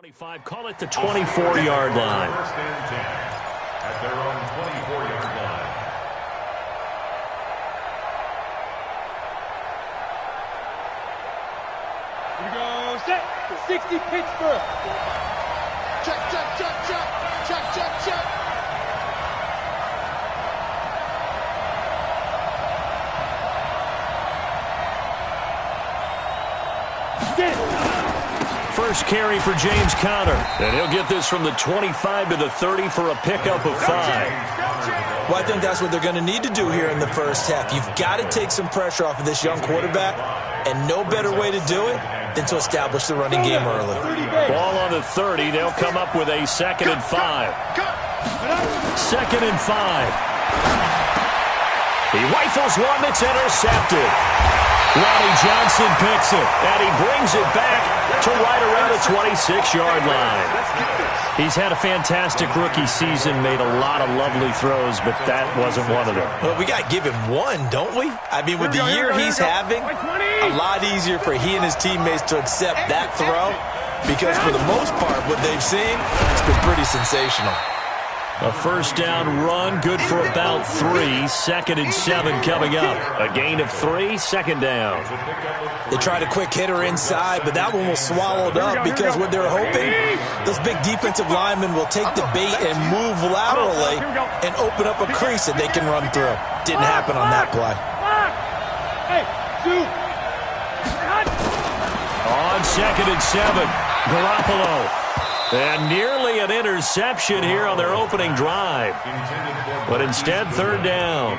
25, call it the 24-yard line. First and 10 at their own 24-yard line. Here we go, set, 60 Pittsburgh. Check, check, check, check, check, check, check. First carry for James Conner. And he'll get this from the 25 to the 30 for a pickup of 5. Well, I think that's what they're going to need to do here in the first half. You've got to take some pressure off of this young quarterback, and no better way to do it than to establish the running game early. Ball on the 30. They'll come up with a 2nd and 5. 2nd and 5. He rifles one that's intercepted. Ronnie Johnson picks it, and he brings it back to right around the 26-yard line. He's had a fantastic rookie season, made a lot of lovely throws, but that wasn't one of them. Well, we got to give him one, don't we? I mean, with the year he's having, a lot easier for he and his teammates to accept that throw, because for the most part, what they've seen, it's been pretty sensational. A first down run, good for about 3. 2nd and 7 coming up. A gain of 3, 2nd down. They tried a quick hitter inside, but that one was swallowed up because what they're hoping, those big defensive linemen will take the bait and move laterally and open up a crease that they can run through. Didn't happen on that play. On 2nd and 7, Garoppolo. And nearly an interception here on their opening drive. But instead, 3rd down.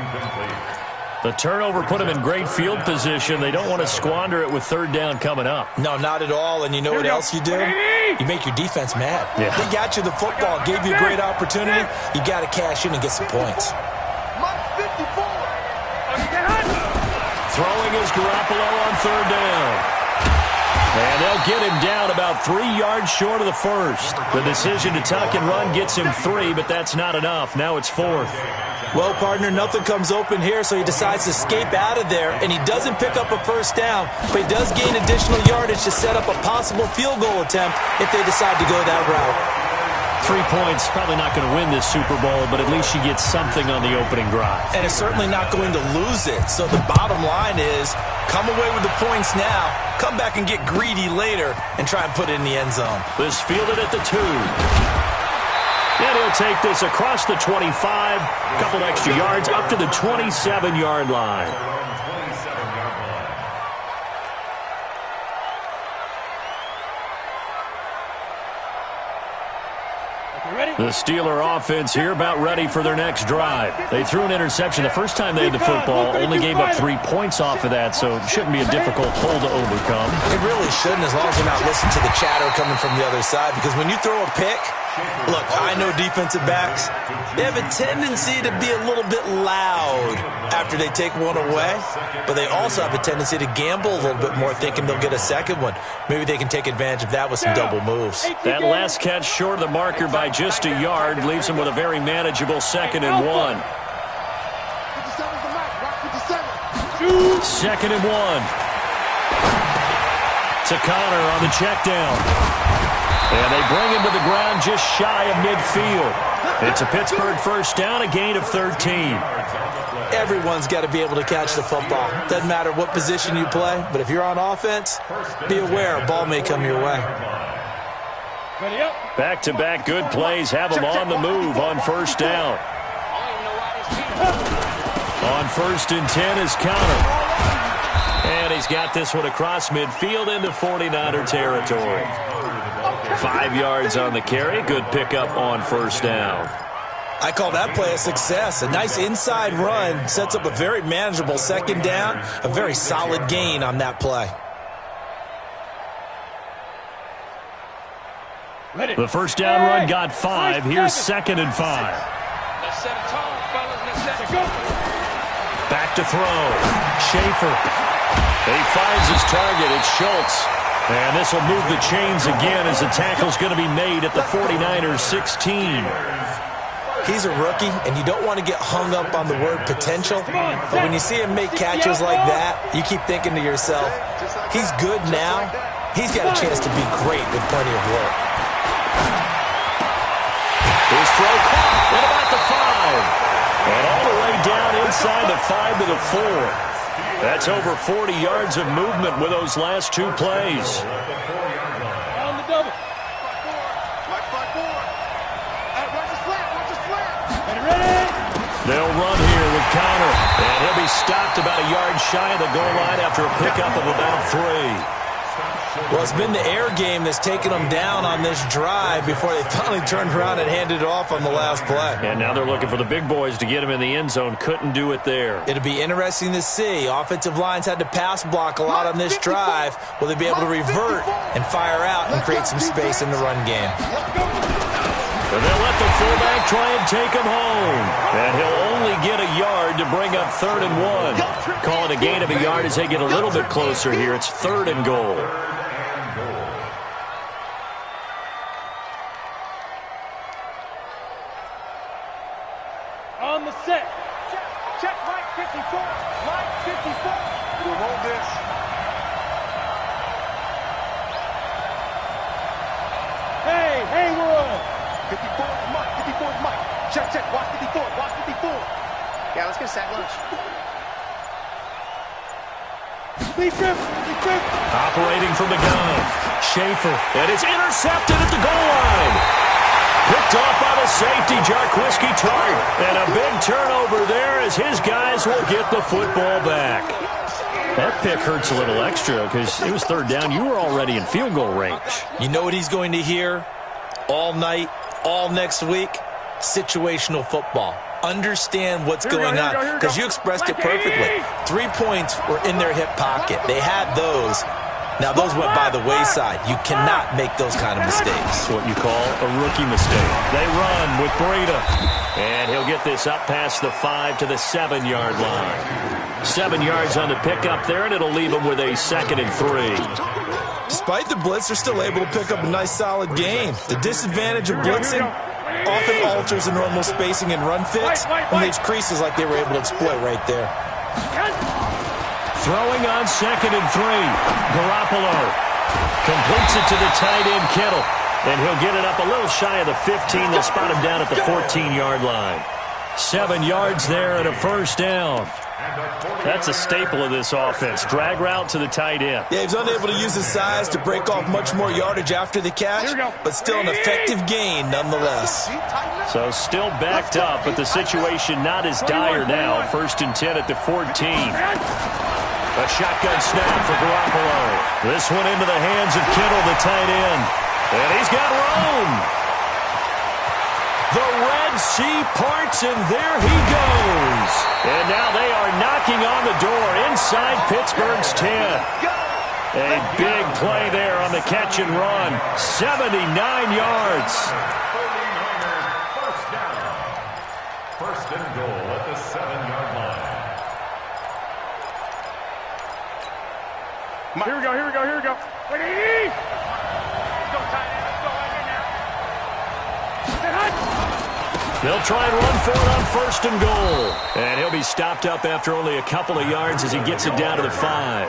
The turnover put them in great field position. They don't want to squander it with 3rd down coming up. No, not at all. And you know what else you do? You make your defense mad. Yeah. They got you the football, gave you a great opportunity. You got to cash in and get some points. Throwing is Garoppolo on 3rd down. And they'll get him down about 3 yards short of the first. The decision to tuck and run gets him 3, but that's not enough. Now it's 4th. Well, partner, nothing comes open here, so he decides to escape out of there, and he doesn't pick up a first down, but he does gain additional yardage to set up a possible field goal attempt if they decide to go that route. 3 points, probably not going to win this Super Bowl, but at least you get something on the opening drive. And it's certainly not going to lose it. So the bottom line is, come away with the points now, come back and get greedy later, and try and put it in the end zone. This fielded at the 2. And he'll take this across the 25, a couple extra yards, up to the 27-yard line. The Steeler offense here about ready for their next drive. They threw an interception the first time they had the football, only gave up 3 points off of that, so it shouldn't be a difficult hole to overcome. It really shouldn't, as long as you're not listening to the chatter coming from the other side, because when you throw a pick, look, I know defensive backs, they have a tendency to be a little bit loud after they take one away, but they also have a tendency to gamble a little bit more, thinking they'll get a second one. Maybe they can take advantage of that with some double moves. That last catch short of the marker by just a yard leaves them with a very manageable 2nd and 1. 2nd and 1. To Conner on the check down. And they bring him to the ground just shy of midfield. It's a Pittsburgh first down, a gain of 13. Everyone's got to be able to catch the football. Doesn't matter what position you play, but if you're on offense, be aware a ball may come your way. Back-to-back good plays have them on the move on first down. On 1st and 10 is Conner. And he's got this one across midfield into 49er territory. 5 yards on the carry. Good pickup on first down. I call that play a success. A nice inside run sets up a very manageable 2nd down. A very solid gain on that play. The first down run got 5. Here's 2nd and 5. Back to throw. Schaefer. He finds his target. It's Schultz. And this will move the chains again as the tackle's going to be made at the 49ers 16. He's a rookie, and you don't want to get hung up on the word potential. But when you see him make catches like that, you keep thinking to yourself, he's good now. He's got a chance to be great with plenty of work. His throw caught at about the 5. And all the way down inside the 5 to the 4. That's over 40 yards of movement with those last 2 plays. On the double. Ready? They'll run here with Connor. And he'll be stopped about a yard shy of the goal line after a pickup of about 3. Well, it's been the air game that's taken them down on this drive before they finally turned around and handed it off on the last play. And now they're looking for the big boys to get him in the end zone. Couldn't do it there. It'll be interesting to see. Offensive lines had to pass block a lot on this drive. Will they be able to revert and fire out and create some space in the run game? And they'll let the fullback try and take him home. And he'll only get a yard to bring up 3rd and 1. Call it a gain of a yard as they get a little bit closer here. It's 3rd and goal. On the set. Check Mike 54. Mike 54. We'll hold this. Hey, we're on. 54 is Mike. 54 is Mike. Check. Watch 54. Watch 54. Yeah, let's get a sack lunch. Speed trip. Operating from the gun. Schaefer. And it's intercepted at the goal line. Picked off by the safety, Jarquiski Tart. And a big turnover there as his guys will get the football back. That pick hurts a little extra because it was 3rd down. You were already in field goal range. You know what he's going to hear all night, all next week? Situational football. Understand what's going on, because you expressed it perfectly. 3 points were in their hip pocket. They had those. Now, those went by the wayside. You cannot make those kind of mistakes. What you call a rookie mistake. They run with Breida. And he'll get this up past the 5 to the 7-yard line. 7 yards on the pickup there, and it'll leave them with a 2nd and 3. Despite the blitz, they're still able to pick up a nice, solid gain. The disadvantage of blitzing often alters the normal spacing and run fits and leaves creases like they were able to exploit right there. Throwing on 2nd and 3. Garoppolo completes it to the tight end, Kittle. And he'll get it up a little shy of the 15. They'll spot him down at the 14-yard line. 7 yards there and a 1st down. That's a staple of this offense. Drag route to the tight end. Yeah, he's unable to use his size to break off much more yardage after the catch, but still an effective gain nonetheless. So still backed up, but the situation not as dire now. 1st and 10 at the 14. A shotgun snap for Garoppolo. This one into the hands of Kittle, the tight end. And he's got room. The Red Sea parts, and there he goes. And now they are knocking on the door inside Pittsburgh's 10. A big play there on the catch and run. 79 yards. 49ers, 1st down. 1st and goal at the 7-yard line. Here we go. Ready? Let's go, tight end. Let's go right here now. They'll try and run for it on 1st and goal. And he'll be stopped up after only a couple of yards as he gets it down to the 5.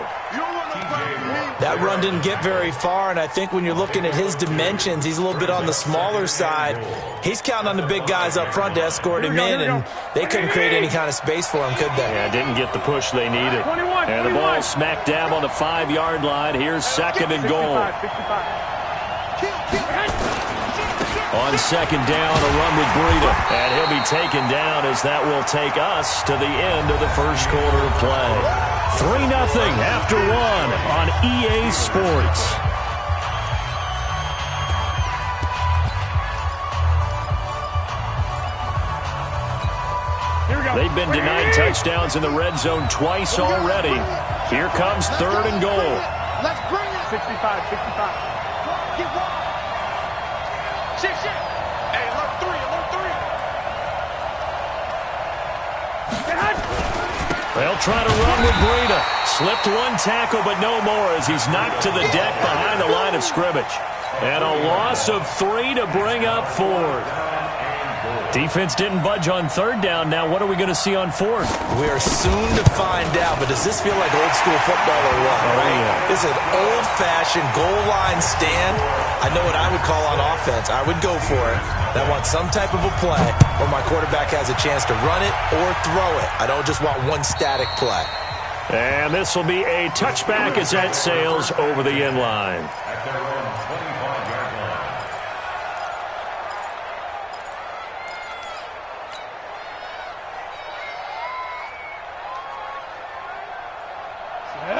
That run didn't get very far, and I think when you're looking at his dimensions, he's a little bit on the smaller side. He's counting on the big guys up front to escort him in, and they couldn't create any kind of space for him, could they? Yeah, didn't get the push they needed. And the ball smack dab on the 5-yard line. Here's 2nd and goal. On 2nd down, a run with Breida. And he'll be taken down as that will take us to the end of the 1st quarter of play. 3-0 after 1 on EA Sports. They've been denied touchdowns in the red zone twice already. Here comes 3rd and goal. Let's bring it. 65. Get one. Shit. Hey, alert 3. They'll try to run with Breida. Slipped one tackle, but no more as he's knocked to the deck behind the line of scrimmage. And a loss of 3 to bring up 4th. Defense didn't budge on 3rd down. Now what are we going to see on 4th? We are soon to find out, but does this feel like old school football or what? Oh, yeah. It's an old-fashioned goal line stand. I know what I would call on offense. I would go for it. And I want some type of a play where my quarterback has a chance to run it or throw it. I don't just want one static play. And this will be a touchback as that sails over the end line. At their own 25-yard line.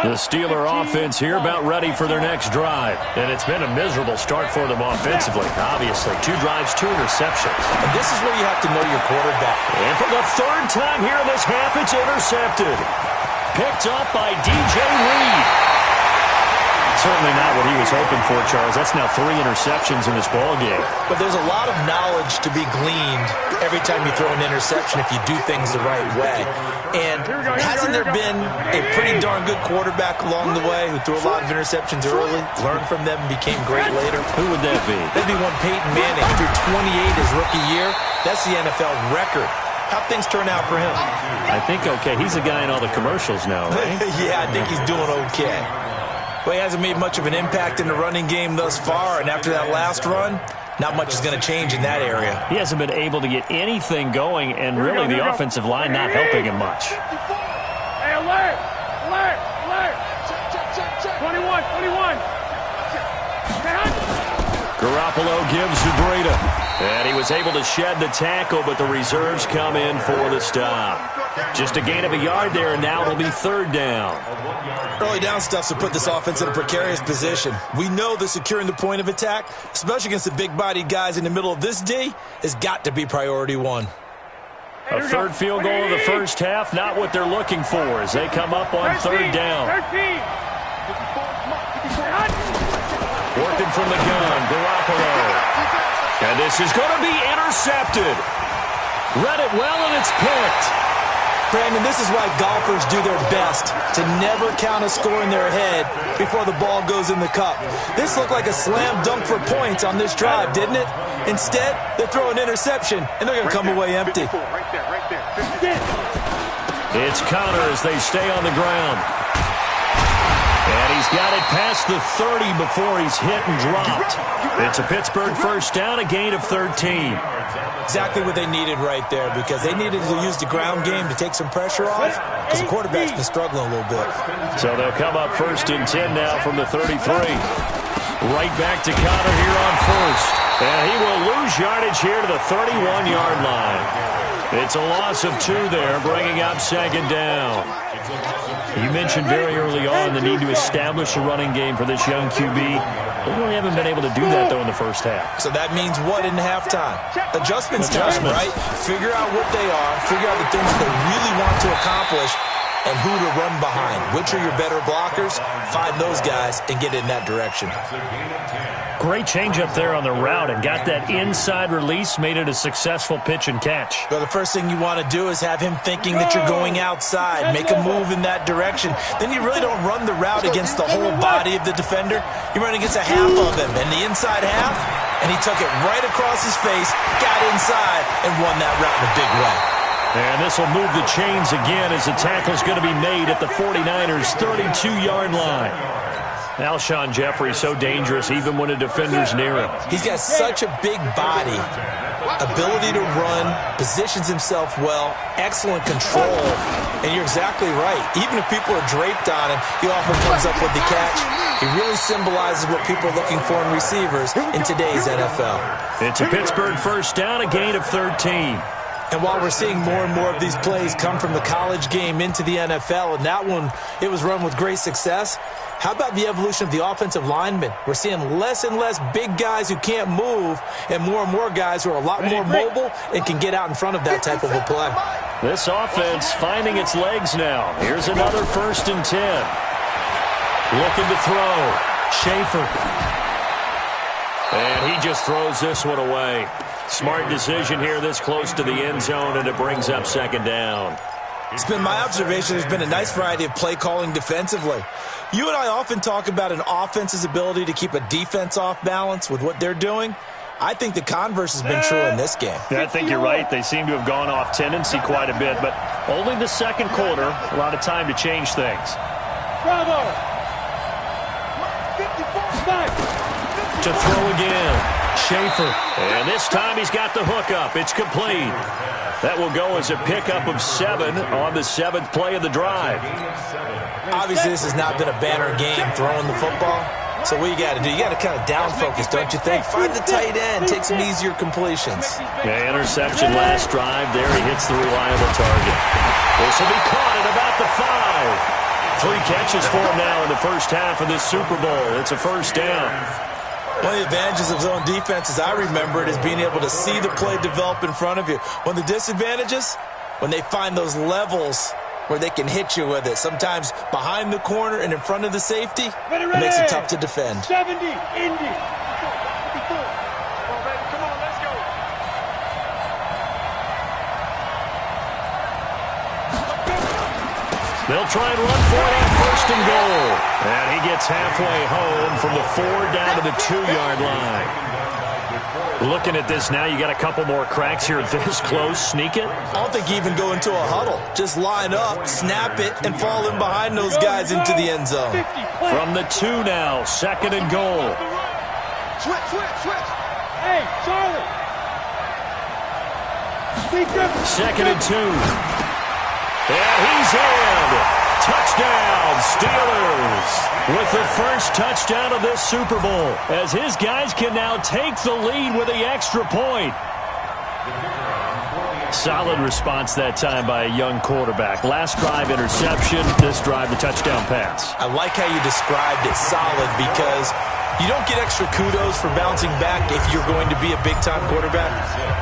The Steeler offense here about ready for their next drive. And it's been a miserable start for them offensively. Obviously, 2 drives, 2 interceptions. And this is where you have to know your quarterback. And for the 3rd time here in this half, it's intercepted. Picked up by DJ Reed. Certainly not what he was hoping for, Charles. That's now 3 interceptions in this ballgame. But there's a lot of knowledge to be gleaned every time you throw an interception if you do things the right way. And hasn't there been a pretty darn good quarterback along the way who threw a lot of interceptions early, learned from them, and became great later? Who would that be? That'd be one Peyton Manning. Threw 28 his rookie year. That's the NFL record. How'd things turn out for him? I think okay. He's a guy in all the commercials now, right? Yeah, I think he's doing okay. Well, he hasn't made much of an impact in the running game thus far, and after that last run, not much is going to change in that area. He hasn't been able to get anything going, and really the offensive line not helping him much. Hey, alert! Alert! Alert! Check. 21. Garoppolo gives to Breda. And he was able to shed the tackle, but the reserves come in for the stop. Just a gain of a yard there, and now it'll be 3rd down. Early down stuffs will put this offense in a precarious position. We know that securing the point of attack, especially against the big-bodied guys in the middle of this D, has got to be priority 1. A 3rd field goal of the first half, not what they're looking for as they come up on 3rd down. 13. Working from the gun, Garoppolo. And this is going to be intercepted. Read it well, and it's picked. Brandon, this is why golfers do their best to never count a score in their head before the ball goes in the cup. This looked like a slam dunk for points on this drive, didn't it? Instead, they throw an interception, and they're going to come away empty. Right there. It's Connor as they stay on the ground. And he's got it past the 30 before he's hit and dropped. It's a Pittsburgh first down, a gain of 13. Exactly what they needed right there, because they needed to use the ground game to take some pressure off, because the quarterback's been struggling a little bit. So they'll come up 1st and 10 now from the 33. Right back to Connor here on 1st. And he will lose yardage here to the 31-yard line. It's a loss of 2 there, bringing up 2nd down. You mentioned very early on the need to establish a running game for this young QB. They really haven't been able to do that, though, in the first half. So that means what in halftime? Adjustments time, right? Figure out what they are, figure out the things that they really want to accomplish, and who to run behind. Which are your better blockers? Find those guys and get in that direction. Great change up there on the route and got that inside release, made it a successful pitch and catch. Well, the first thing you want to do is have him thinking that you're going outside, make a move in that direction. Then you really don't run the route against the whole body of the defender. You run against a half of him, and the inside half, and he took it right across his face, got inside, and won that route in a big way. And this will move the chains again as the tackle's going to be made at the 49ers' 32-yard line. Alshon Jeffrey so dangerous even when a defender's near him. He's got such a big body, ability to run, positions himself well, excellent control, and you're exactly right. Even if people are draped on him, he often comes up with the catch. He really symbolizes what people are looking for in receivers in today's NFL. It's a Pittsburgh first down, a gain of 13. And while we're seeing more and more of these plays come from the college game into the NFL, and that one, it was run with great success, how about the evolution of the offensive linemen? We're seeing less and less big guys who can't move and more guys who are a lot more mobile and can get out in front of that type of a play. This offense finding its legs now. Here's another 1st and 10. Looking to throw. Schaefer. And he just throws this one away. Smart decision here this close to the end zone, and it brings up 2nd down. It's been my observation there's been a nice variety of play calling defensively. You and I often talk about an offense's ability to keep a defense off balance with what they're doing. I think the converse has been true in this game. Yeah, I think you're right. They seem to have gone off tendency quite a bit, but only the 2nd quarter, a lot of time to change things. Bravo! to throw again. Schaefer. And this time he's got the hook up. It's complete. That will go as a pickup of 7 on the 7th play of the drive. Obviously, this has not been a banner game throwing the football. So what you got to do, you got to kind of down focus, don't you think? Find the tight end, take some easier completions. Yeah, interception last drive. There he hits the reliable target. This will be caught at about the 5. 3 catches for him now in the first half of this Super Bowl. It's a first down. One of the advantages of zone defense, as I remember it, is being able to see the play develop in front of you. One of the disadvantages, when they find those levels where they can hit you with it, sometimes behind the corner and in front of the safety, it makes it tough to defend. 70, Indy. 54. Come on, let's go. They'll try and run for it on first and goal. And he gets halfway home from the 4 down to the 2-yard line. Looking at this now, you got a couple more cracks here this close. Sneak it? I don't think you even go into a huddle. Just line up, snap it, and fall in behind those guys into the end zone. From the 2 now, 2nd and goal. Switch. Hey, Charlie. 2nd and 2. And he's in. Touchdown, Steelers, with the first touchdown of this Super Bowl, as his guys can now take the lead with the extra point. Solid response that time by a young quarterback. Last drive, interception. This drive, the touchdown pass. I like how you described it, solid, because you don't get extra kudos for bouncing back if you're going to be a big-time quarterback.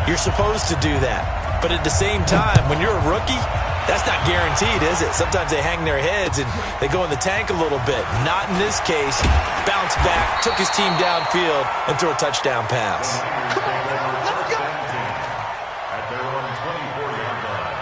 You're supposed to do that. But at the same time, when you're a rookie, that's not guaranteed, is it? Sometimes they hang their heads and they go in the tank a little bit. Not in this case. Bounce back, took his team downfield, and threw a touchdown pass. Let's go. At their own 24-yard line.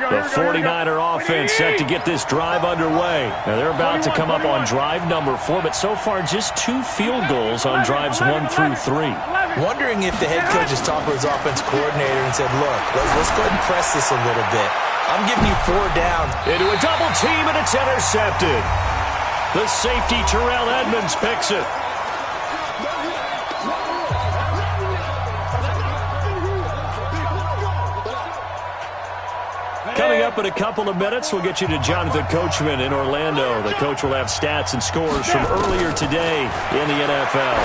The 49er offense set to get this drive underway. Now they're about to come up on drive number 4, but so far just 2 field goals on drives 1 through 3. Wondering if the head coach has talked with his offense coordinator and said, look, let's go ahead and press this a little bit. I'm giving you 4 down. Into a double team, and it's intercepted. The safety, Terrell Edmonds, picks it. Coming up in a couple of minutes, we'll get you to Jonathan Coachman in Orlando. The coach will have stats and scores from earlier today in the NFL.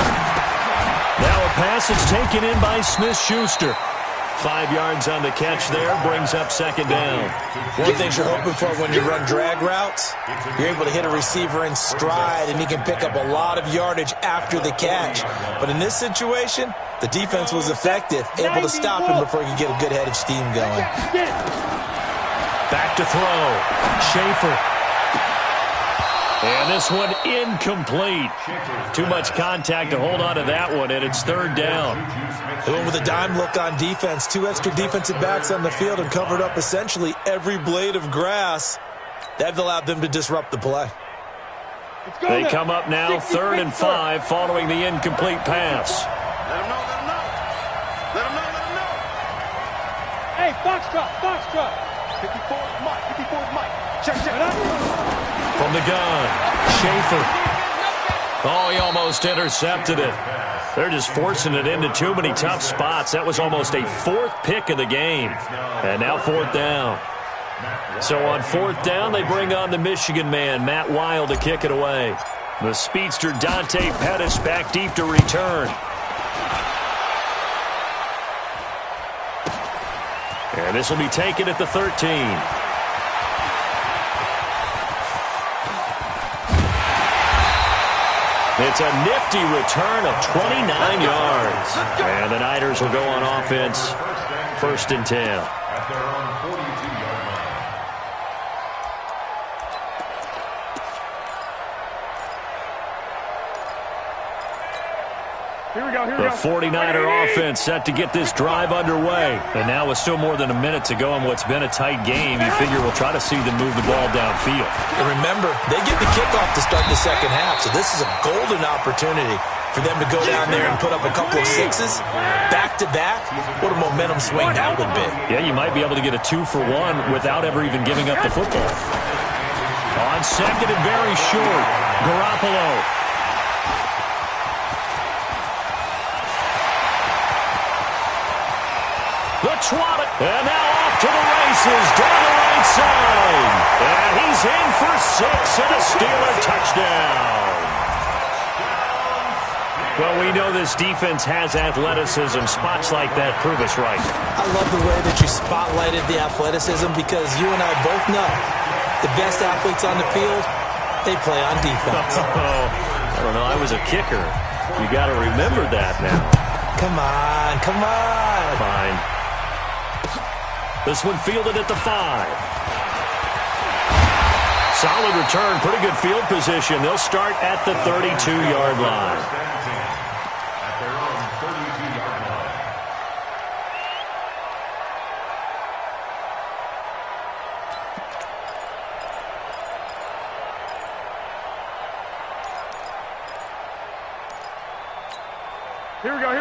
Now a pass is taken in by Smith-Schuster. 5 yards on the catch there, brings up 2nd down. One of the things you're hoping for when you run drag routes, you're able to hit a receiver in stride, and he can pick up a lot of yardage after the catch. But in this situation, the defense was effective, able to stop him before he could get a good head of steam going. Back to throw. Schaefer. And this one incomplete. Too much contact to hold on to that one, and it's 3rd down. They went with a dime look on defense. 2 extra defensive backs on the field and covered up essentially every blade of grass. That allowed them to disrupt the play. They come up now 3rd and 5 following the incomplete pass. Let him know. Hey, Foxtrot. 54 is Mike. Check. From the gun, Schaefer. Oh, he almost intercepted it. They're just forcing it into too many tough spots. That was almost a 4th pick of the game. And now 4th down. So on 4th down, they bring on the Michigan man, Matt Wild, to kick it away. The speedster Dante Pettis back deep to return. And this will be taken at the 13. It's a nifty return of 29 yards. And the Niners will go on offense, 1st and 10. At their own 42-yard line. Here we go. The 49er offense set to get this drive underway. And now with still more than a minute to go in what's been a tight game, you figure we'll try to see them move the ball downfield. And remember, they get the kickoff to start the second half, so this is a golden opportunity. For them to go down there and put up a couple of sixes back-to-back, what a momentum swing that would be. Yeah, you might be able to get a 2-for-1 without ever even giving up the football. On second and very short, Garoppolo. The trot, and now off to the races, down the right side. And he's in for 6 and a Steeler touchdown. Well, we know this defense has athleticism. Spots like that prove us right. I love the way that you spotlighted the athleticism because you and I both know the best athletes on the field, they play on defense. I don't know. I was a kicker. You got to remember that now. Come on, come on. Fine. This one fielded at the 5. Solid return, pretty good field position. They'll start at the 32-yard line. At their own 32-yard line.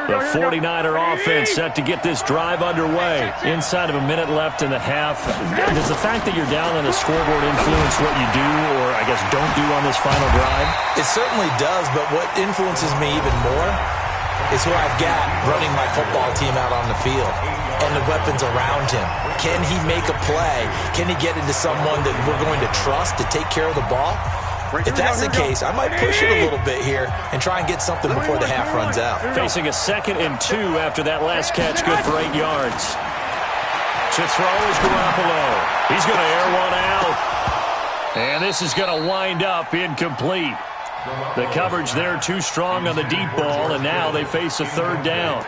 The 49er offense set to get this drive underway. Inside of a minute left in the half. Does the fact that you're down on the scoreboard influence what you do or, I guess, don't do on this final drive? It certainly does, but what influences me even more is who I've got running my football team out on the field and the weapons around him. Can he make a play? Can he get into someone that we're going to trust to take care of the ball? If that's the case, I might push it a little bit here and try and get something before the half runs out. Facing a 2nd and 2 after that last catch, good for 8 yards. To throw is Garoppolo. He's going to air one out. And this is going to wind up incomplete. The coverage there too strong on the deep ball, and now they face a 3rd down.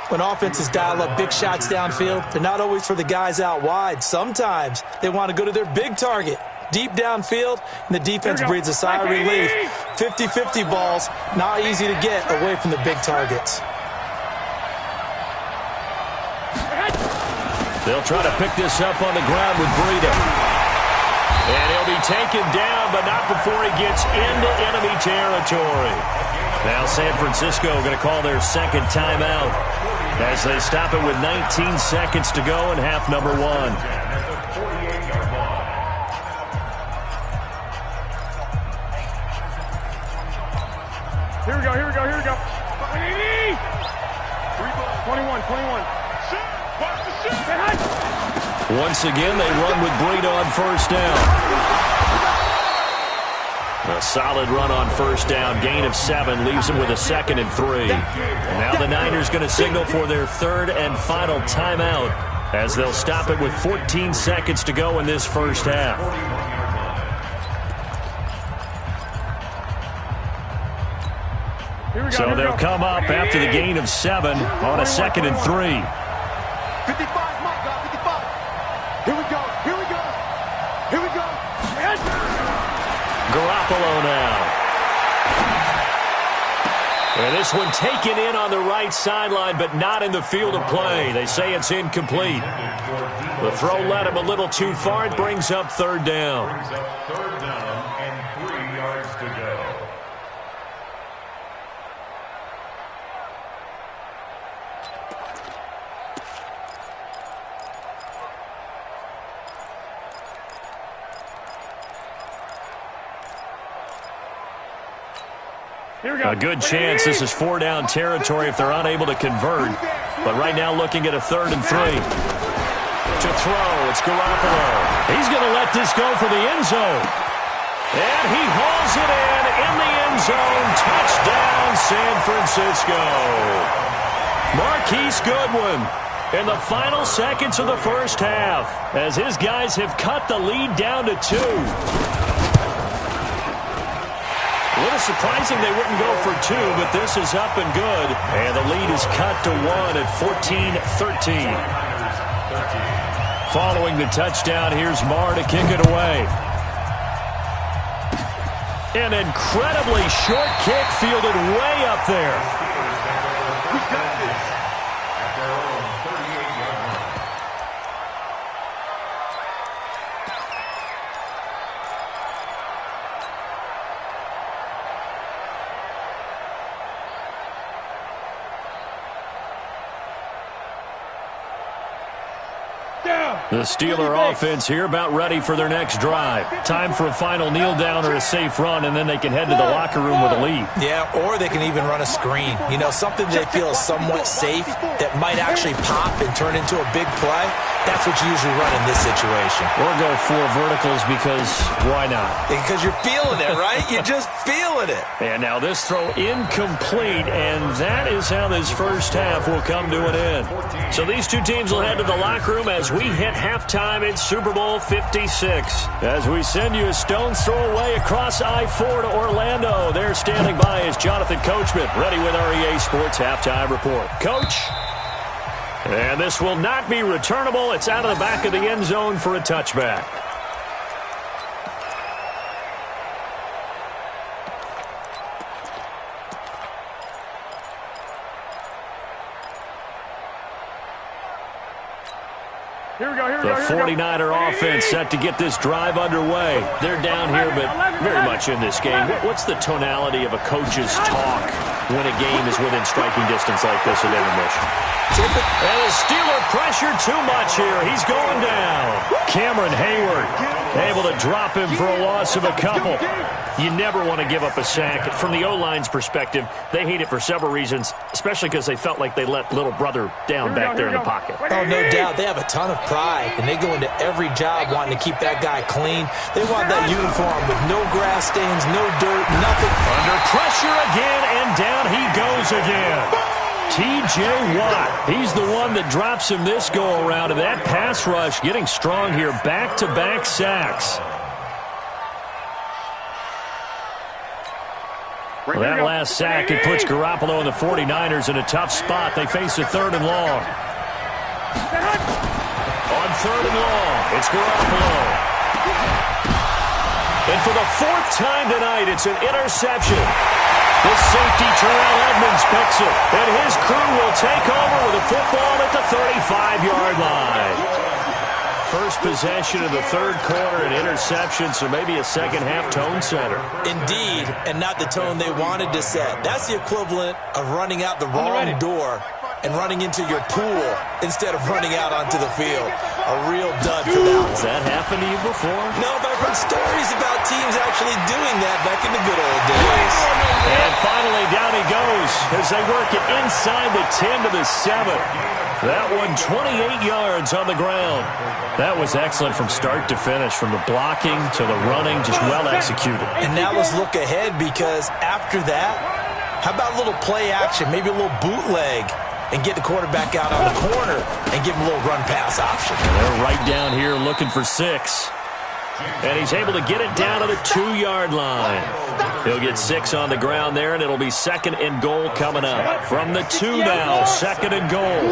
When offenses dial up big shots downfield, they're not always for the guys out wide. Sometimes they want to go to their big target. Deep downfield, and the defense breathes a sigh of relief. 50-50 balls, not easy to get away from the big targets. They'll try to pick this up on the ground with Breida. And he'll be taken down, but not before he gets into enemy territory. Now San Francisco going to call their 2nd timeout as they stop it with 19 seconds to go in half number 1. Here we go. 21. Once again, they run with Breida on 1st down. A solid run on 1st down. Gain of 7 leaves them with a 2nd and 3. And now the Niners going to signal for their 3rd and final timeout as they'll stop it with 14 seconds to go in this first half. So they'll come up after the gain of 7 on a 2nd and 3. 55, Mike, 55. Here we go. Garoppolo now. And this one taken in on the right sideline, but not in the field of play. They say it's incomplete. The throw led him a little too far. It brings up 3rd down. Brings up 3rd down and 3 yards to go. A good chance this is 4-down territory if they're unable to convert. But right now looking at a 3rd and 3. To throw, it's Garoppolo. He's going to let this go for the end zone. And he hauls it in the end zone. Touchdown, San Francisco. Marquise Goodwin in the final seconds of the first half as his guys have cut the lead down to 2. A little surprising they wouldn't go for 2, but this is up and good. And the lead is cut to 1 at 14-13. Following the touchdown, here's Marr to kick it away. An incredibly short kick fielded way up there. We got this at their own 38-yard line. The Steeler offense here about ready for their next drive. Time for a final kneel down or a safe run, and then they can head to the locker room with a lead. Yeah, or they can even run a screen. You know, something they feel is somewhat safe that might actually pop and turn into a big play. That's what you usually run in this situation. Or go 4 verticals because why not? Because you're feeling it, right? You're just feeling it. And now this throw incomplete, and that is how this first half will come to an end. So these two teams will head to the locker room as we hit halftime in Super Bowl 56. As we send you a stone's throw away across I-4 to Orlando. There standing by is Jonathan Coachman, ready with our EA Sports Halftime Report. Coach? And this will not be returnable. It's out of the back of the end zone for a touchback. The 49er offense set to get this drive underway. They're down here, but very much in this game. What's the tonality of a coach's talk when a game is within striking distance like this at intermission? And the Steeler pressure too much here. He's going down. Cameron Hayward able to drop him for a loss of a couple. You never want to give up a sack. From the O-line's perspective, they hate it for several reasons, especially because they felt like they let little brother down back there in the pocket. Oh, no doubt. They have a ton of pride, and they go into every job wanting to keep that guy clean. They want that uniform with no grass stains, no dirt, nothing. Under pressure again, and down he goes again. T.J. Watt, he's the one that drops him this go-around, and that pass rush getting strong here. Back-to-back sacks. Well, that last sack, it puts Garoppolo and the 49ers in a tough spot. They face a 3rd and long. On 3rd and long, it's Garoppolo. And for the 4th time tonight, it's an interception. This safety, Terrell Edmonds, picks it. And his crew will take over with a football at the 35-yard line. First possession of the 3rd quarter, an interception, so maybe a second-half tone setter. Indeed, and not the tone they wanted to set. That's the equivalent of running out the wrong door and running into your pool instead of running out onto the field. A real dud for that one. Has that happened to you before? No, but I've heard stories about teams actually doing that back in the good old days. And finally, down he goes as they work it inside the 10 to the 7. That one 28 yards on the ground. That was excellent from start to finish, from the blocking to the running, just well executed. And now let's look ahead, because after that, how about a little play action, maybe a little bootleg, and get the quarterback out on the corner and give him a little run-pass option. And they're right down here looking for 6. And he's able to get it down to the 2-yard line. He'll get 6 on the ground there, and it'll be 2nd and goal coming up. From the 2 now, 2nd and goal.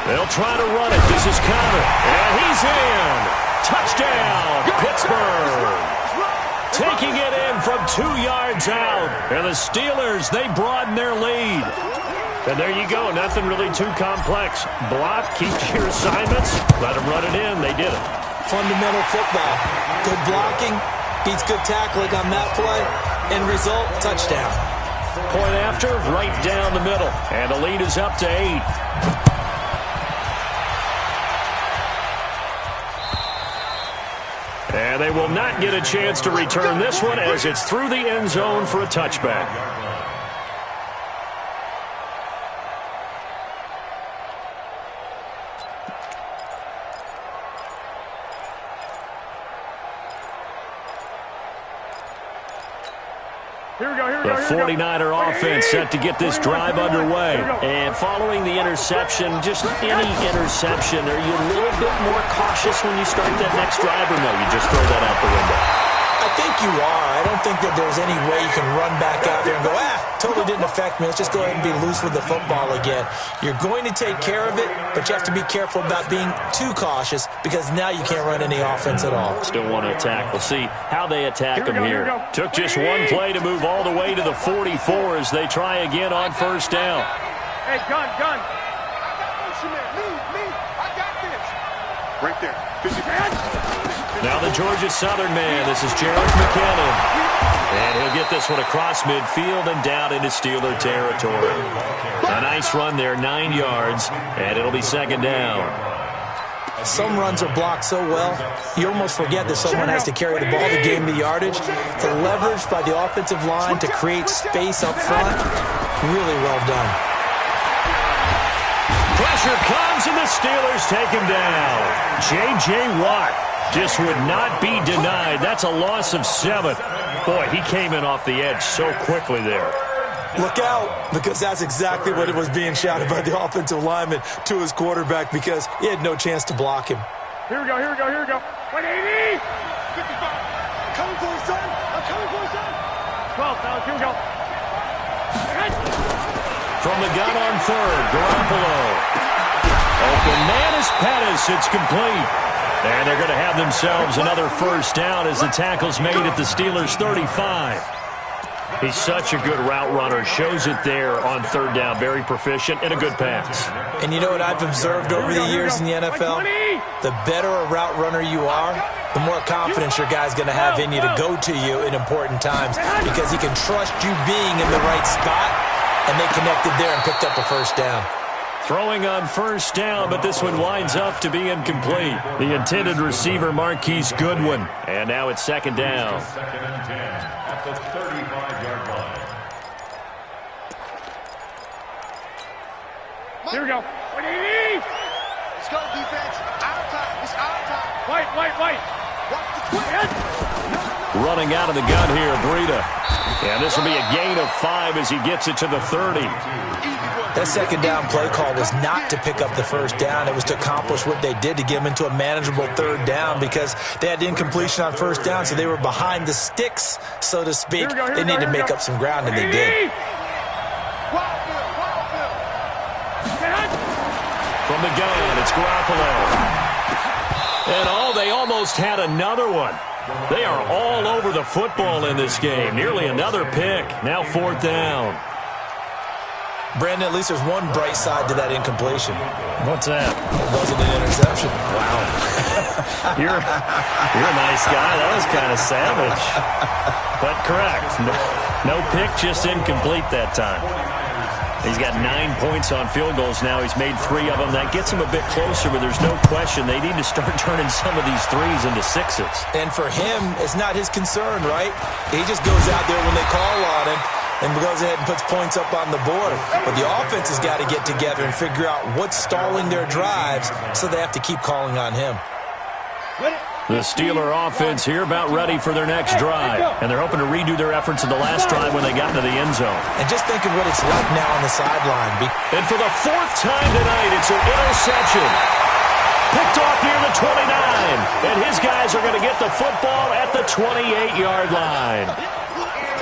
They'll try to run it. This is Connor. And he's in. Touchdown, Pittsburgh. Taking it in from 2 yards out. And the Steelers, they broaden their lead. And there you go. Nothing really too complex. Block, keep your assignments. Let them run it in. They did it. Fundamental football. Good blocking beats good tackling on that play. End result, touchdown. Point after, right down the middle. And the lead is up to 8. And they will not get a chance to return this one as it's through the end zone for a touchback. The 49er offense set to get this drive underway. And following the interception, just any interception, are you a little bit more cautious when you start that next drive, or no, you just throw that out the window? I think you are. I don't think that there's any way you can run back out there and go, totally didn't affect me. Let's just go ahead and be loose with the football again. You're going to take care of it, but you have to be careful about being too cautious, because now you can't run any offense at all. Still want to attack. We'll see how they attack them here. Took just one play to move all the way to the 44 as they try again on 1st down. Hey, gun. I got this. Right there. 50 yards. Now the Georgia Southern man. This is Jared McKinnon. And he'll get this one across midfield and down into Steeler territory. A nice run there, 9 yards, and it'll be second down. Some runs are blocked so well, you almost forget that someone has to carry the ball to gain the yardage. The leverage by the offensive line to create space up front, really well done. Pressure comes, and the Steelers take him down. J.J. Watt just would not be denied. That's a loss of 7. Boy, he came in off the edge so quickly there. Look out, because that's exactly what it was being shouted by the offensive lineman to his quarterback, because he had no chance to block him. Here we go, here we go, here we go. 180! 55. I'm coming for you, son. I'm coming for you, son. 12, fellas, here we go. From the gun on third, Garoppolo. Open man is Pettis. It's complete. And they're going to have themselves another first down as the tackle's made at the Steelers' 35. He's such a good route runner. Shows it there on third down. Very proficient and a good pass. And you know what I've observed over the years in the NFL? The better a route runner you are, the more confidence your guy's going to have in you to go to you in important times, because he can trust you being in the right spot, and they connected there and picked up a first down. Throwing on first down, but this one winds up to be incomplete. The intended receiver, Marquise Goodwin. And now it's second down. Second and 10 at the 35-yard line. Here we go. 180! Let's go, defense. Out of time. It's out of time. White. Watch the twist. Running out of the gun here, Breida. And this will be a gain of 5 as he gets it to the 30. That second down play call was not to pick up the first down. It was to accomplish what they did, to get them into a manageable third down, because they had incompletion on first down, so they were behind the sticks, so to speak. They needed to make up some ground, and they did. From the gun, it's Garoppolo. And they almost had another one. They are all over the football in this game. Nearly another pick. Now fourth down. Brandon, at least there's one bright side to that incompletion. What's that? It wasn't an interception. Wow. You're a nice guy. That was kind of savage. But correct. No pick, just incomplete that time. He's got 9 points on field goals now. He's made 3 of them. That gets him a bit closer, but there's no question they need to start turning some of these 3s into 6s. And for him, it's not his concern, right? He just goes out there when they call on him and goes ahead and puts points up on the board. But the offense has got to get together and figure out what's stalling their drives, so they have to keep calling on him. The Steeler offense here about ready for their next drive. And they're hoping to redo their efforts in the last drive when they got into the end zone. And just think of what it's like now on the sideline. And for the 4th time tonight, it's an interception. Picked off near the 29. And his guys are going to get the football at the 28-yard line.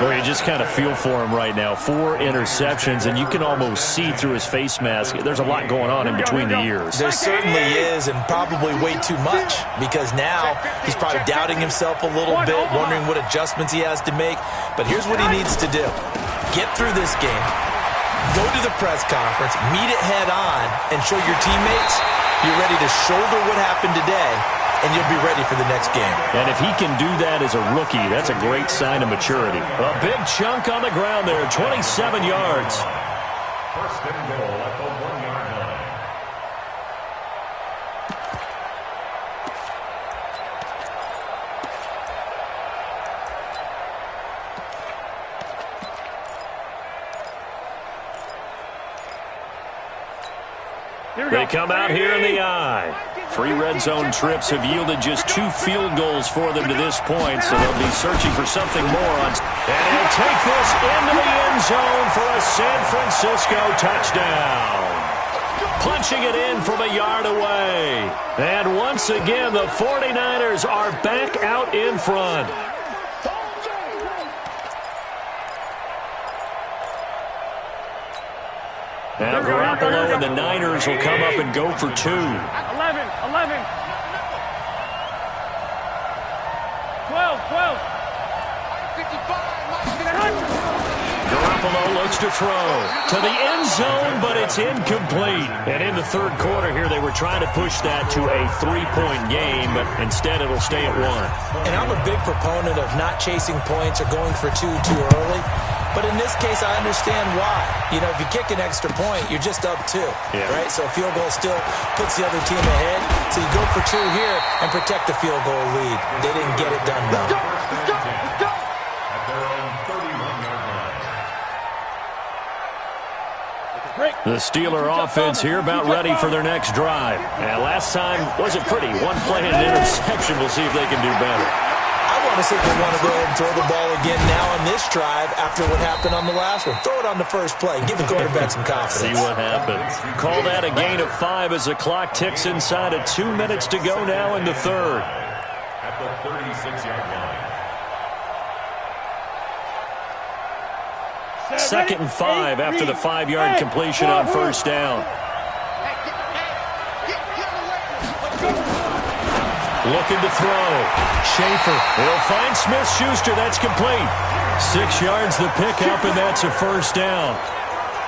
Boy, you just kind of feel for him right now. 4 interceptions, and you can almost see through his face mask. There's a lot going on in between the ears. There certainly is, and probably way too much, because now he's probably doubting himself a little bit, wondering what adjustments he has to make. But here's what he needs to do. Get through this game, go to the press conference, meet it head on, and show your teammates you're ready to shoulder what happened today, and you'll be ready for the next game. And if he can do that as a rookie, that's a great sign of maturity. A big chunk on the ground there, 27 yards. First and goal at the 1-yard line. They come out here in the eye. 3 red zone trips have yielded just 2 field goals for them to this point, so they'll be searching for something more. And he'll take this into the end zone for a San Francisco touchdown. Punching it in from a yard away. And once again, the 49ers are back out in front. Now Garoppolo and the Niners will come up and go for 2. 11. 12. 55. Garoppolo Garoppolo looks to throw to the end zone, but it's incomplete. And in the third quarter here, they were trying to push that to a 3-point game, but instead it'll stay at 1. And I'm a big proponent of not chasing points or going for two too early. But in this case, I understand why. You know, if you kick an extra point, you're just up 2, right? So a field goal still puts the other team ahead. So you go for 2 here and protect the field goal lead. They didn't get it done, though. At their own 31-yard line. The Steeler offense here about ready for their next drive. And last time wasn't pretty. One play and an interception. We'll see if they can do better. I honestly want to go ahead and throw the ball again now on this drive after what happened on the last one. Throw it on the first play. Give the quarterback some confidence. See what happens. Call that a gain of 5 as the clock ticks inside of 2 minutes to go now in the third. At the 36-yard line. Second and 5 after the 5-yard completion on first down. Looking to throw. Schaefer. He'll find Smith-Schuster. That's complete. 6 yards the pickup, and that's a first down.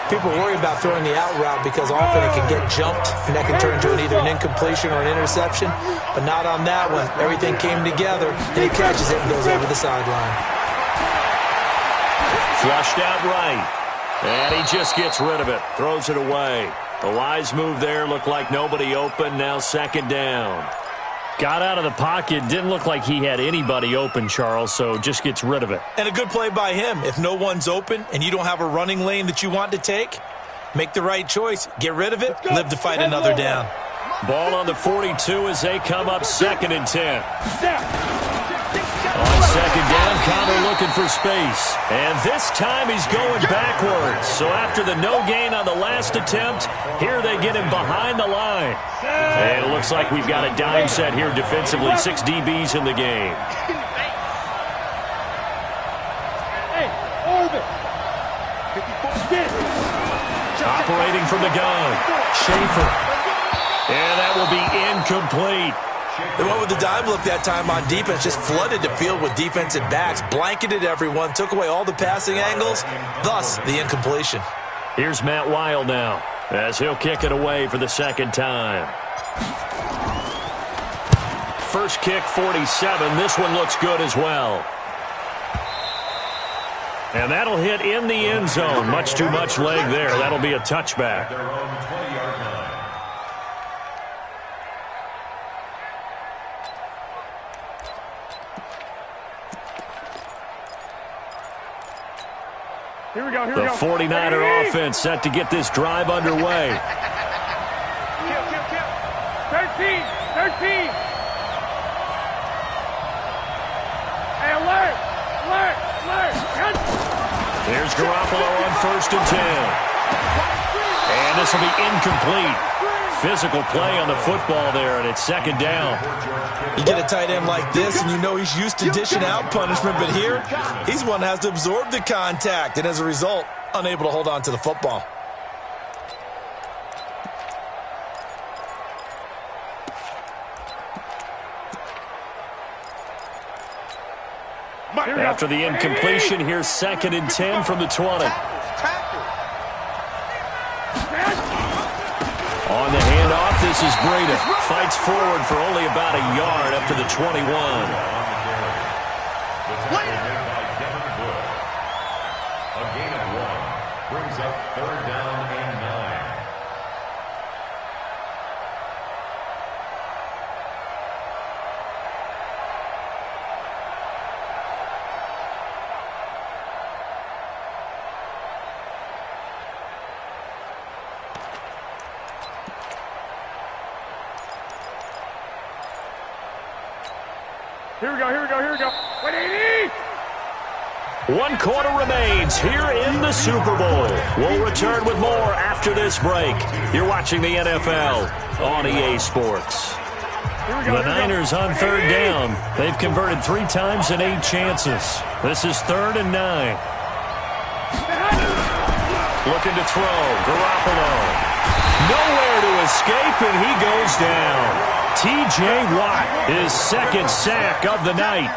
People worry about throwing the out route because often it can get jumped, and that can turn into either an incompletion or an interception. But not on that one. Everything came together, and he catches it and goes over the sideline. Flushed out right. And he just gets rid of it. Throws it away. A wise move there. Looked like nobody open. Now second down. Got out of the pocket. Didn't look like he had anybody open, Charles, so just gets rid of it. And a good play by him. If no one's open and you don't have a running lane that you want to take, make the right choice. Get rid of it. Live to fight another down. Ball on the 42 as they come up 2nd and 10. On second down, Connor looking for space. And this time he's going backwards. So after the no gain on the last attempt, here they get him behind the line. And it looks like we've got a dime set here defensively. 6 DBs in the game. Operating from the gun. Schaefer. And that will be incomplete. They went with the dime look that time on defense, just flooded the field with defensive backs, blanketed everyone, took away all the passing angles, thus the incompletion. Here's Matt Wild now, as he'll kick it away for the second time. First kick, 47. This one looks good as well. And that'll hit in the end zone. Much too much leg there. That'll be a touchback. Their own 20-yard line. Here we go, The 49er offense set to get this drive underway. 13. Hey, alert. Here's Garoppolo on 1st and 10. And this will be incomplete. Physical play on the football there, and it's second down. You get a tight end like this, and you know he's used to dishing out punishment, but here, he's one that has to absorb the contact, and as a result, unable to hold on to the football. After the incompletion, here's 2nd and 10 from the 20. On the handoff, this is Breda. Fights forward for only about a yard up to the 21. A gain of 1 brings up 3rd down and 9. Here we go. 180. 1 quarter remains here in the Super Bowl. We'll return with more after this break. You're watching the NFL on EA Sports. The Niners on 3rd down. They've converted 3 times in 8 chances. This is 3rd and 9. Looking to throw. Garoppolo. Nowhere to escape, and he goes down. T.J. Watt, his 2nd sack of the night.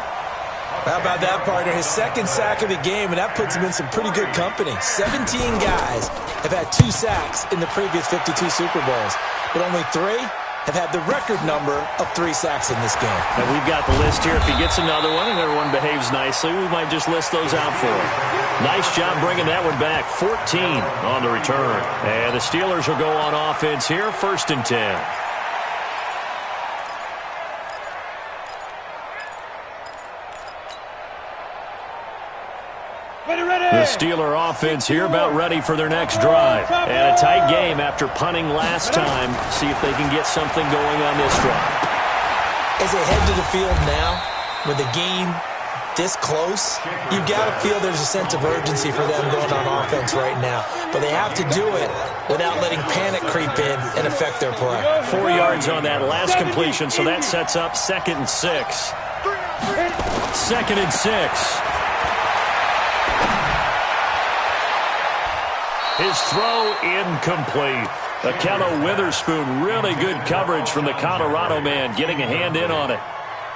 How about that, partner? His second sack of the game, and that puts him in some pretty good company. 17 guys have had 2 sacks in the previous 52 Super Bowls, but only 3 have had the record number of 3 sacks in this game. And we've got the list here. If he gets another one and everyone behaves nicely, we might just list those out for him. Nice job bringing that one back. 14 on the return. And the Steelers will go on offense here, 1st and 10. The Steeler offense here about ready for their next drive. And a tight game after punting last time. See if they can get something going on this drive. As they head to the field now, with the game this close, you've got to feel there's a sense of urgency for them going on offense right now. But they have to do it without letting panic creep in and affect their play. 4 yards on that last completion, so that sets up 2nd and 6. 2nd and 6. His throw incomplete. Akello Witherspoon, really good coverage from the Colorado man, getting a hand in on it.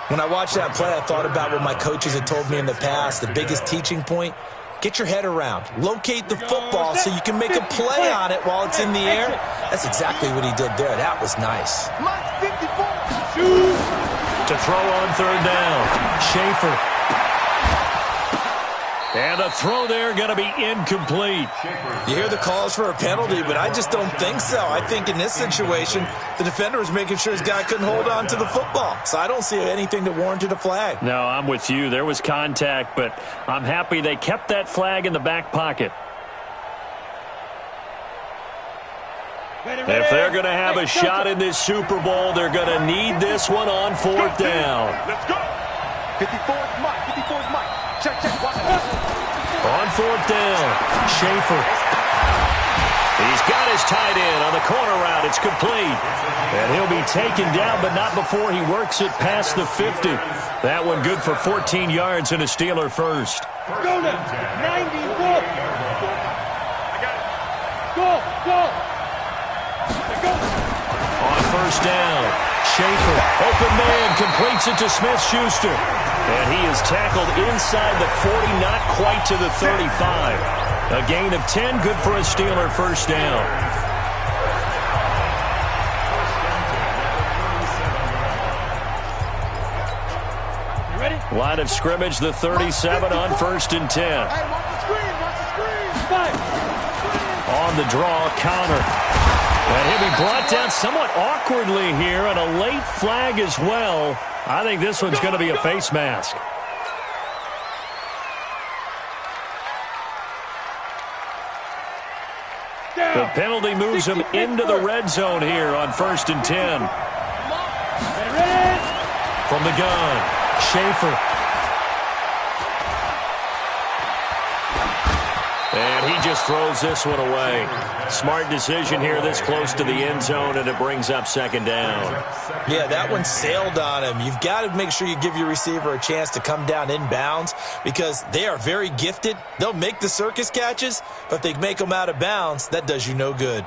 When I watched that play, I thought about what my coaches had told me in the past. The biggest teaching point, get your head around. Locate the football so you can make a play on it while it's in the air. That's exactly what he did there. That was nice. To throw on 3rd down. Schaefer. And the throw there going to be incomplete. You hear the calls for a penalty, but I just don't think so. I think in this situation, the defender was making sure his guy couldn't hold on to the football. So I don't see anything that warranted a flag. No, I'm with you. There was contact, but I'm happy they kept that flag in the back pocket. If they're going to have a shot in this Super Bowl, they're going to need this one on 4th down. Let's go. 54's Mike. 54's Mike. Check. On 4th down, Schaefer. He's got his tight end on the corner route. It's complete. And he'll be taken down, but not before he works it past the 50. That one good for 14 yards and a Steeler first. Go now. 94. I got it. Go. On 1st down, Schaefer, open man, completes it to Smith-Schuster. And he is tackled inside the 40, not quite to the 35. A gain of 10, good for a Steeler 1st down. You ready? Line of scrimmage, the 37 on 1st and 10. Hey, watch the screen. Five. On the draw, Connor. And he'll be brought down somewhat awkwardly here, and a late flag as well. I think this one's going to be a face mask. The penalty moves him into the red zone here on 1st and 10. From the gun, Schaefer. And he just throws this one away. Smart decision here this close to the end zone, and it brings up 2nd down. Yeah, that one sailed on him. You've got to make sure you give your receiver a chance to come down inbounds because they are very gifted. They'll make the circus catches, but if they make them out of bounds, that does you no good.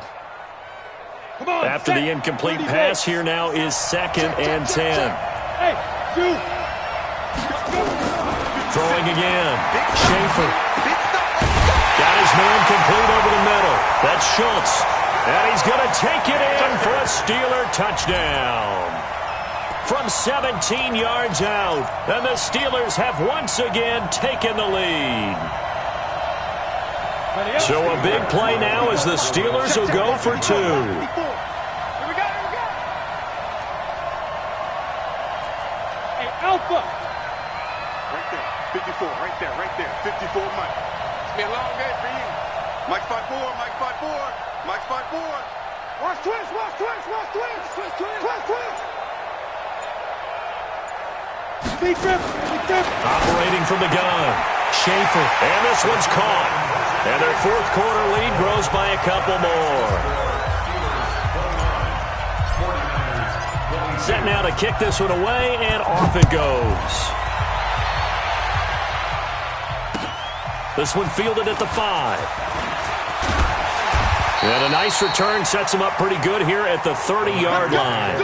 After the incomplete pass, here now is 2nd and 10. Hey, shoot. Throwing again. Schaefer. Got his man complete over the middle. That's Schultz. And he's going to take it in for a Steeler touchdown. From 17 yards out. And the Steelers have once again taken the lead. So a big play now as the Steelers will go for 2. Here we go. Hey, Alpha. Right there. 54. Right there. 54 Mike. It's been a long day for you. Mike spot 4. Watch twist. Big grip. Operating from the gun. Schaefer. And this one's caught. And their 4th quarter lead grows by a couple more. Set now to kick this one away, and off it goes. This one fielded at the 5. And a nice return sets him up pretty good here at the 30-yard line.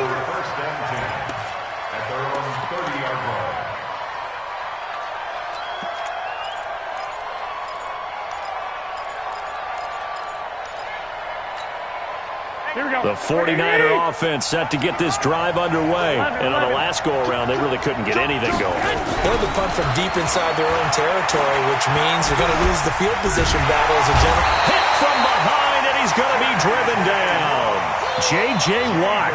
The 49er offense set to get this drive underway. And on the last go-around, they really couldn't get anything going. They're the punt from deep inside their own territory, which means they're going to lose the field position battle as a general. Hit from behind, and he's going to be driven down. J.J. Watt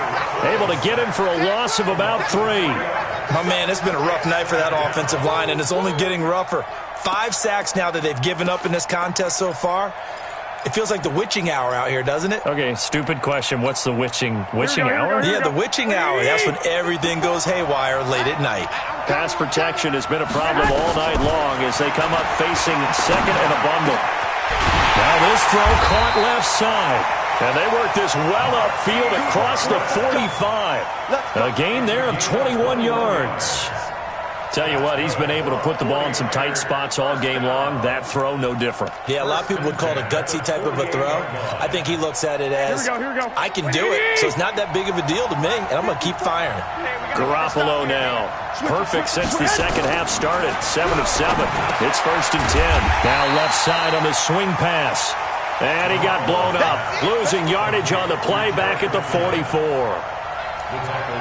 able to get him for a loss of about 3. My man, it's been a rough night for that offensive line, and it's only getting rougher. 5 sacks now that they've given up in this contest so far. It feels like the witching hour out here, doesn't it? Okay, stupid question. What's the witching hour? Yeah, the witching hour. That's when everything goes haywire late at night. Pass protection has been a problem all night long as they come up facing second and a bundle. Now this throw caught left side. And they work this well upfield across the 45. A gain there of 21 yards. Tell you what, he's been able to put the ball in some tight spots all game long. That throw, no different. Yeah, a lot of people would call it a gutsy type of a throw. I think he looks at it as, I can do it, so it's not that big of a deal to me, and I'm going to keep firing. Garoppolo now. Perfect since the second half started. 7 of 7. It's 1st and 10. Now left side on the swing pass. And he got blown up. Losing yardage on the play back at the 44.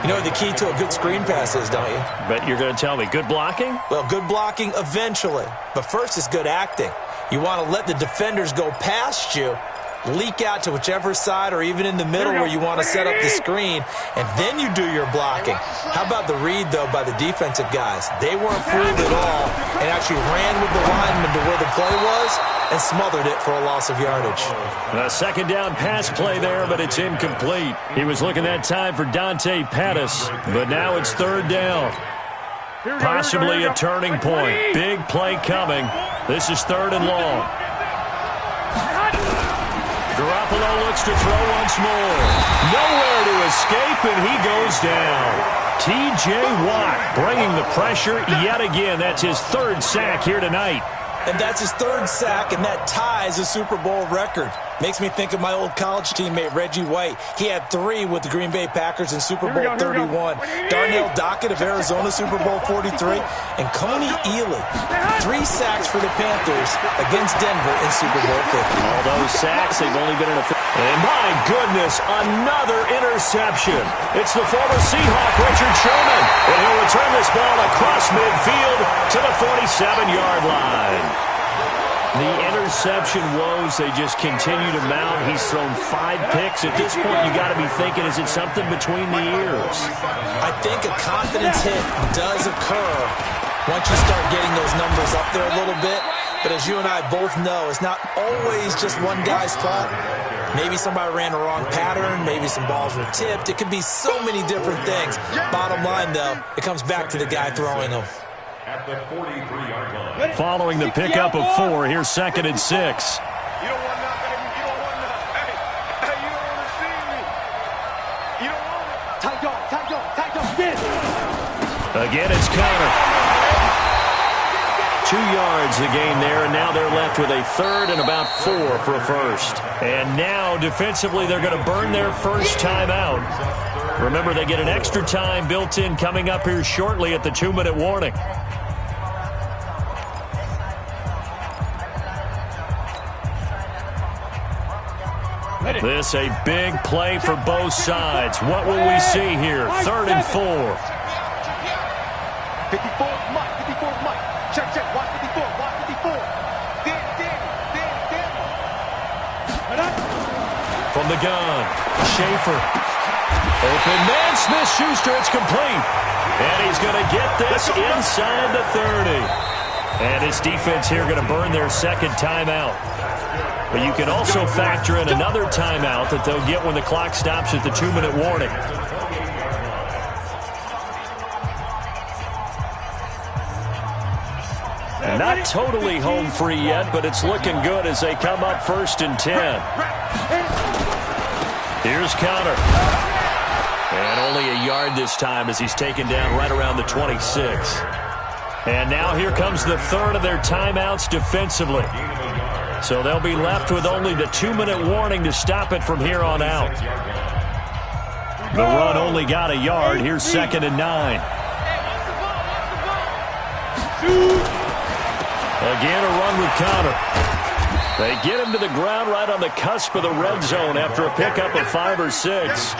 You know what the key to a good screen pass is, don't you? Bet you're going to tell me. Good blocking? Well, good blocking eventually. But first is good acting. You want to let the defenders go past you, leak out to whichever side or even in the middle where you want to set up the screen, and then you do your blocking. How about the read, though, by the defensive guys? They weren't fooled at all and actually ran with the lineman to where the play was and smothered it for a loss of yardage. A second down pass play there, but it's incomplete. He was looking that time for Dante Pettis, but now it's 3rd down. Possibly a turning point. Big play coming. This is 3rd and long. Garoppolo looks to throw once more. Nowhere to escape, and he goes down. T.J. Watt bringing the pressure yet again. That's his 3rd sack here tonight. And that's his 3rd sack, and that ties a Super Bowl record. Makes me think of my old college teammate, Reggie White. He had 3 with the Green Bay Packers in Super Bowl 31. Darnell Dockett of Arizona, Super Bowl 43. And Coney Ealy, 3 sacks for the Panthers against Denver in Super Bowl 50. All those sacks, they've only been in a... And my goodness, another interception. It's the former Seahawk, Richard Sherman. And he'll return this ball across midfield to the 47-yard line. The interception woes, they just continue to mount. He's thrown 5 picks. At this point, you got to be thinking, is it something between the ears? I think a confidence hit does occur once you start getting those numbers up there a little bit. But as you and I both know, it's not always just one guy's fault. Maybe somebody ran a wrong pattern. Maybe some balls were tipped. It could be so many different things. Bottom line, though, it comes back to the guy throwing them. At the 43-yard line. Following the pickup of 4, here's 2nd and 6. You don't want nothing. You don't want nothing. Hey, you don't want to see me. You don't want it. Tight dog, get it. Again, it's Connor. 2 yards the gain there, and now they're left with a 3rd and about 4 for a first. And now, defensively, they're going to burn their first timeout. Remember, they get an extra time built in coming up here shortly at the 2-minute warning. This a big play for both sides. What will we see here? 3rd and 4. 54, Mike. 54, Mike. Check. Watch 54. From the gun, Schaefer. Open man, Smith-Schuster. It's complete. And he's going to get this inside the 30. And his defense here going to burn their 2nd timeout. But you can also factor in another timeout that they'll get when the clock stops at the 2-minute warning. And not totally home free yet, but it's looking good as they come up 1st and 10. Here's Connor. And only a yard this time as he's taken down right around the 26. And now here comes the 3rd of their timeouts defensively. So they'll be left with only the 2-minute warning to stop it from here on out. The run only got a yard. Here's 2nd and 9. Again, a run with Connor. They get him to the ground right on the cusp of the red zone after a pickup of 5 or 6.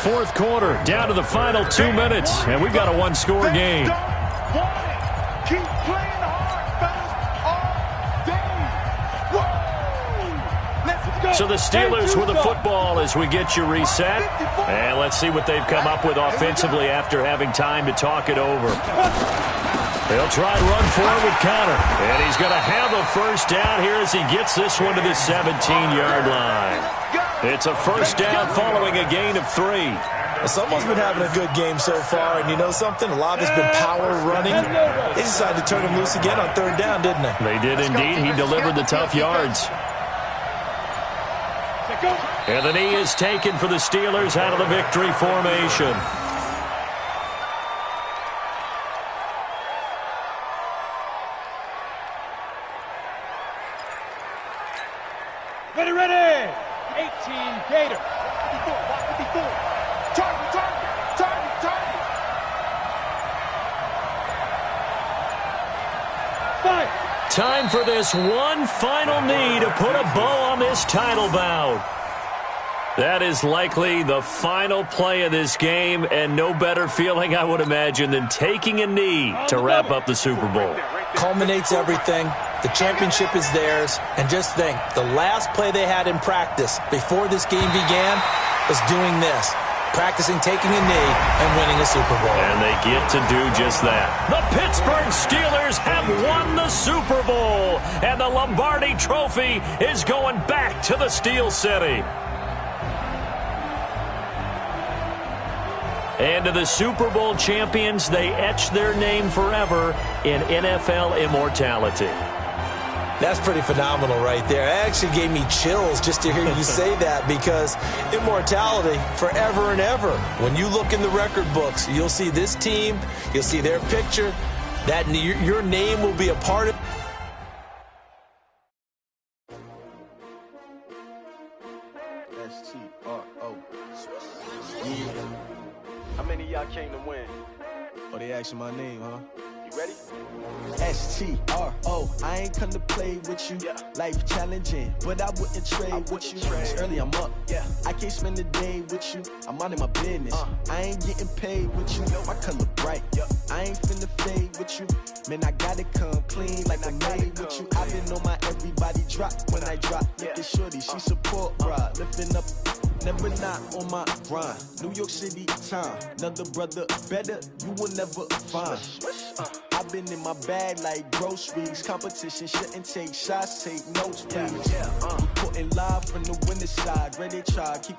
Fourth quarter, down to the final 2 minutes, and we've got a one-score game. Keep playing hard, fellas, all day. Let's go. So the Steelers with the football as we get you reset. And let's see what they've come up with offensively after having time to talk it over. They'll try and run forward with Connor. And he's going to have a first down here as he gets this one to the 17-yard line. It's a first down following a gain of 3. Well, someone's been having a good game so far, and you know something? A lot of it's been power running. They decided to turn him loose again on third down, didn't they? They did indeed. He delivered the tough yards. And the knee is taken for the Steelers out of the victory formation. Ready. 18 Gator. 54. Target. Fire. Time for this one final knee to put a bow on this title bout. That is likely the final play of this game, and no better feeling, I would imagine, than taking a knee to wrap up the Super Bowl. Culminates everything. The championship is theirs. And just think, the last play they had in practice before this game began was doing this. Practicing taking a knee and winning a Super Bowl. And they get to do just that. The Pittsburgh Steelers have won the Super Bowl, and the Lombardi Trophy is going back to the Steel City. And to the Super Bowl champions, they etch their name forever in NFL immortality. That's pretty phenomenal right there. It actually gave me chills just to hear you say that, because immortality forever and ever. When you look in the record books, you'll see this team, you'll see their picture, that your name will be a part of. S-T-R-O. Yeah. How many of y'all came to win? Oh, they asking my name, huh? You ready? S-T-R-O. I ain't come to play with you. Life challenging, but I wouldn't trade with you. It's early, I'm up. I can't spend the day with you. I'm out of my business. I ain't getting paid with you. My color bright. I ain't finna fade with you. Man, I gotta come clean like I made with you. I've been on my everybody drop when I drop. Look at shorty, she support, bro. Lifting up. Never not on my grind. New York City time. Another brother better, you will never find. I've been in my bag like groceries. Competition shouldn't take shots, take notes, please. We putting live from the winning side. Ready to try, keep